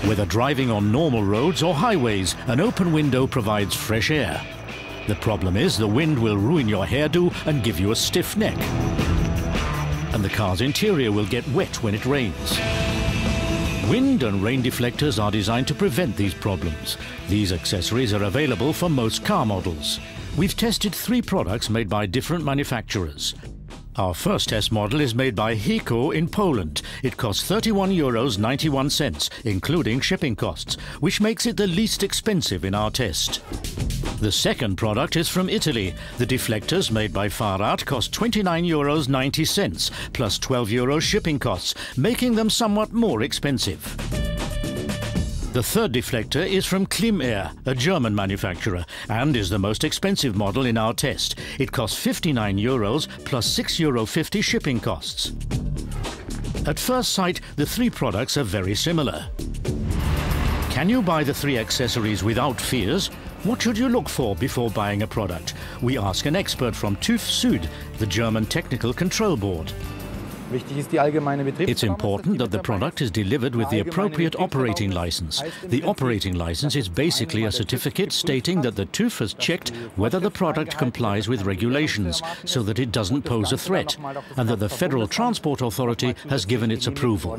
Whether driving on normal roads or highways, an open window provides fresh air. The problem is the wind will ruin your hairdo and give you a stiff neck. And the car's interior will get wet when it rains. Wind and rain deflectors are designed to prevent these problems. These accessories are available for most car models. We've tested 3 products made by different manufacturers. Our first test model is made by HECO in Poland. It costs €30.91, including shipping costs, which makes it the least expensive in our test. The second product is from Italy. The deflectors made by Fahrrad cost €29.90, plus €12 shipping costs, making them somewhat more expensive. The third deflector is from Klimair, a German manufacturer, and is the most expensive model in our test. It costs €59 plus €6.50 shipping costs. At first sight, the 3 products are very similar. Can you buy the 3 accessories without fears? What should you look for before buying a product? We ask an expert from TÜV Süd, the German Technical Control Board. It's important that the product is delivered with the appropriate operating license. The operating license is basically a certificate stating that the TÜV has checked whether the product complies with regulations so that it doesn't pose a threat, and that the Federal Transport Authority has given its approval.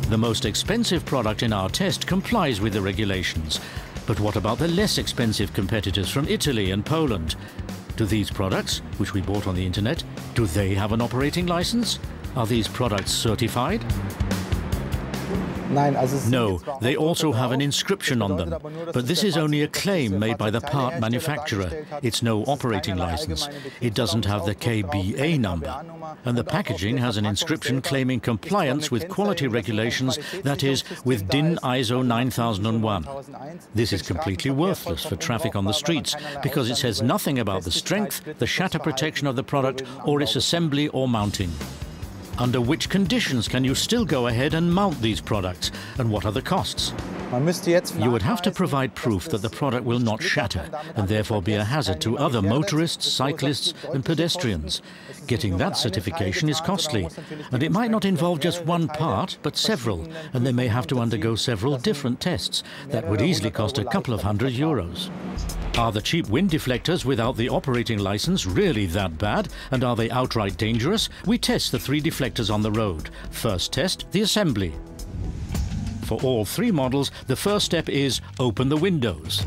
The most expensive product in our test complies with the regulations. But what about the less expensive competitors from Italy and Poland? Do these products, which we bought on the internet, do they have an operating license? Are these products certified? No, they also have an inscription on them. But this is only a claim made by the part manufacturer. It's no operating license. It doesn't have the KBA number. And the packaging has an inscription claiming compliance with quality regulations, that is, with DIN ISO 9001. This is completely worthless for traffic on the streets because it says nothing about the strength, the shatter protection of the product, or its assembly or mounting. Under which conditions can you still go ahead and mount these products, and what are the costs? You would have to provide proof that the product will not shatter and therefore be a hazard to other motorists, cyclists and pedestrians. Getting that certification is costly, and it might not involve just one part but several, and they may have to undergo several different tests. That would easily cost a couple of €100. Are the cheap wind deflectors without the operating license really that bad, and are they outright dangerous? We test the 3 deflectors on the road. First test, the assembly. For all 3 models, the first step is open the windows.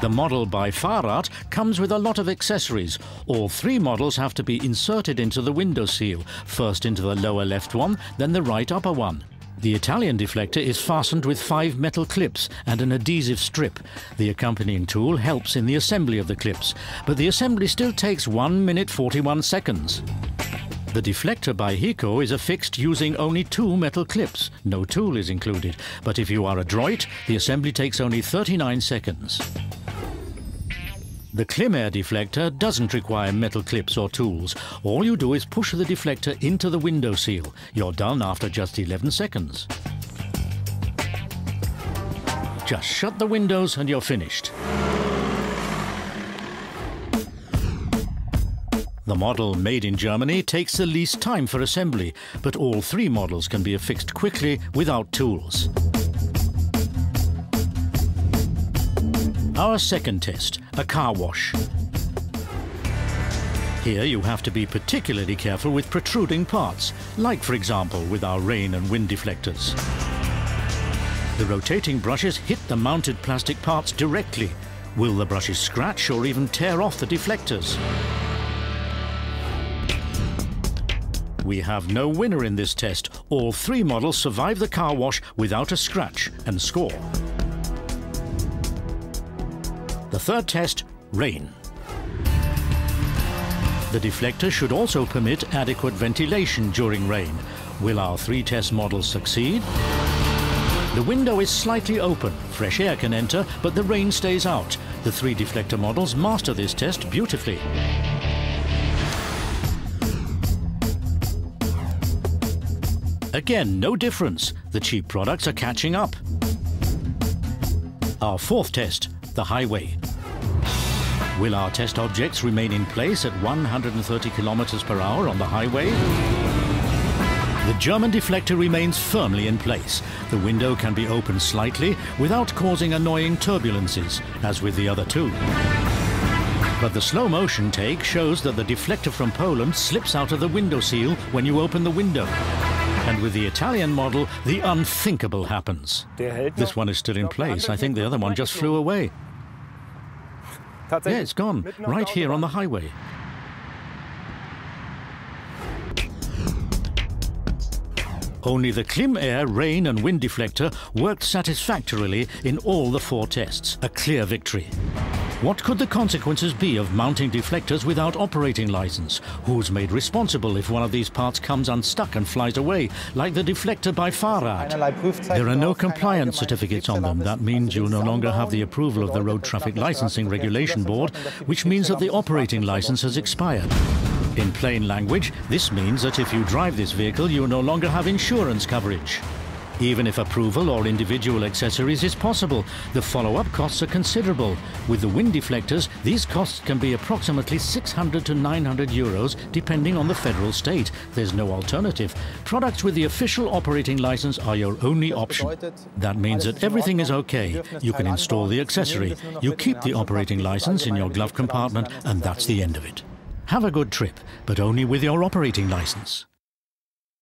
The model by Fahrrad comes with a lot of accessories. All 3 models have to be inserted into the window seal, first into the lower left one, then the right upper one. The Italian deflector is fastened with 5 metal clips and an adhesive strip. The accompanying tool helps in the assembly of the clips, but the assembly still takes 1 minute 41 seconds. The deflector by HECO is affixed using only 2 metal clips. No tool is included, but if you are adroit, the assembly takes only 39 seconds. The Klimair deflector doesn't require metal clips or tools. All you do is push the deflector into the window seal. You're done after just 11 seconds. Just shut the windows and you're finished. The model made in Germany takes the least time for assembly, but all 3 models can be affixed quickly without tools. Our second test, a car wash. Here you have to be particularly careful with protruding parts, like for example with our rain and wind deflectors. The rotating brushes hit the mounted plastic parts directly. Will the brushes scratch or even tear off the deflectors? We have no winner in this test. All 3 models survive the car wash without a scratch and score. The third test, rain. The deflector should also permit adequate ventilation during rain. Will our 3 test models succeed? The window is slightly open, fresh air can enter, but the rain stays out. The 3 deflector models master this test beautifully. Again, no difference. The cheap products are catching up. Our fourth test, the highway. Will our test objects remain in place at 130 kilometers per hour on the highway? The German deflector remains firmly in place. The window can be opened slightly without causing annoying turbulences, as with the other two. But the slow motion take shows that the deflector from Poland slips out of the window seal when you open the window. And with the Italian model, the unthinkable happens. This one is still in place. I think the other one just flew away. Yeah, it's gone, right here on the highway. Only the Klimair rain and wind deflector worked satisfactorily in all the 4 tests. A clear victory. What could the consequences be of mounting deflectors without operating license? Who's made responsible if one of these parts comes unstuck and flies away, like the deflector by Fahrrad? There are no compliance certificates on them. That means you no longer have the approval of the Road Traffic Licensing Regulation Board, which means that the operating license has expired. In plain language, this means that if you drive this vehicle, you no longer have insurance coverage. Even if approval or individual accessories is possible, the follow-up costs are considerable. With the wind deflectors, these costs can be approximately 600 to 900 euros, depending on the federal state. There's no alternative. Products with the official operating license are your only option. That means that everything is okay. You can install the accessory. You keep the operating license in your glove compartment, and that's the end of it. Have a good trip, but only with your operating license.